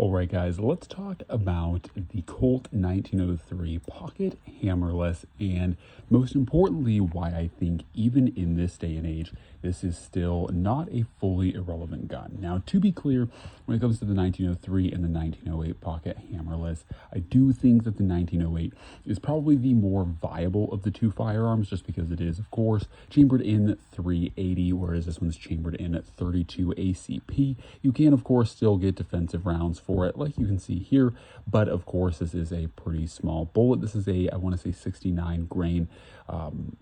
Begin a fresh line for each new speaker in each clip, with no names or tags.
All right, guys, let's talk about the Colt 1903 Pocket Hammerless, and most importantly, why I think even in this day and age, this is still not a fully irrelevant gun. Now, to be clear, when it comes to the 1903 and the 1908 Pocket Hammerless, I do think that the 1908 is probably the more viable of the two firearms, just because it is, of course, chambered in 380, whereas this one's chambered in 32 ACP. You can, of course, still get defensive rounds for it, like you can see here, but of course this is a pretty small bullet. This is I want to say 69 grain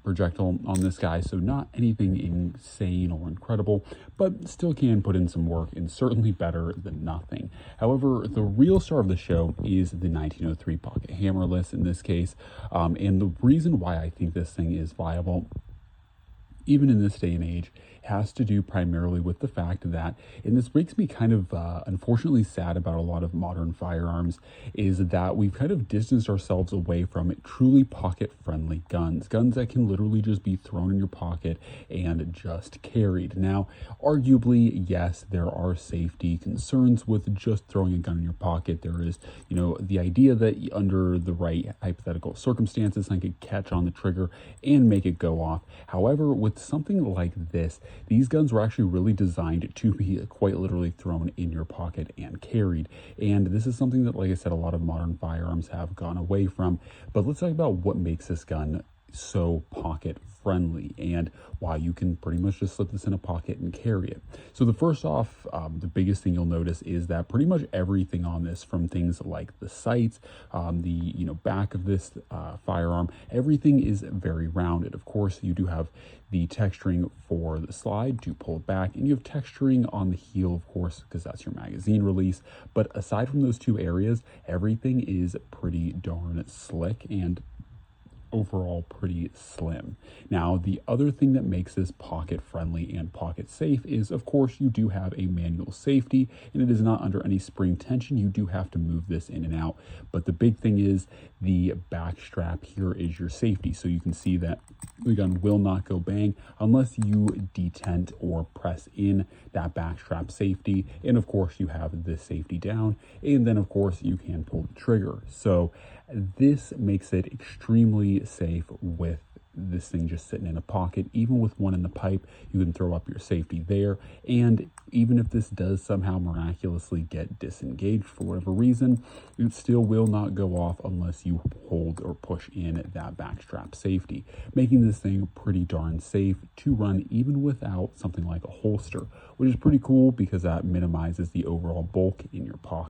projectile on this guy, so not anything insane or incredible, but still can put in some work and certainly better than nothing. However, the real star of the show is the 1903 Pocket Hammerless in this case, and the reason why I think this thing is viable even in this day and age has to do primarily with the fact that, and this makes me kind of unfortunately sad about a lot of modern firearms, is that we've kind of distanced ourselves away from truly pocket-friendly guns that can literally just be thrown in your pocket and just carried. Now, arguably, yes, there are safety concerns with just throwing a gun in your pocket. There is, the idea that under the right hypothetical circumstances, I could catch on the trigger and make it go off. However, with something like this, these guns were actually really designed to be quite literally thrown in your pocket and carried. And this is something that, like I said, a lot of modern firearms have gone away from. But let's talk about what makes this gun so pocket friendly and why you can pretty much just slip this in a pocket and carry it. So the first off, the biggest thing you'll notice is that pretty much everything on this, from things like the sights, the back of this firearm, everything is very rounded. Of course, you do have the texturing for the slide to pull it back, and you have texturing on the heel, of course, because that's your magazine release. But aside from those two areas, everything is pretty darn slick and overall pretty slim. Now, the other thing that makes this pocket friendly and pocket safe is, of course, you do have a manual safety, and it is not under any spring tension. You do have to move this in and out, but the big thing is the back strap here is your safety. So you can see that the gun will not go bang unless you detent or press in that back strap safety. And of course, you have this safety down, and then of course you can pull the trigger. So this makes it extremely safe with this thing just sitting in a pocket. Even with one in the pipe, you can throw up your safety there. And even if this does somehow miraculously get disengaged for whatever reason, it still will not go off unless you hold or push in that backstrap safety, making this thing pretty darn safe to run even without something like a holster, which is pretty cool because that minimizes the overall bulk in your pocket.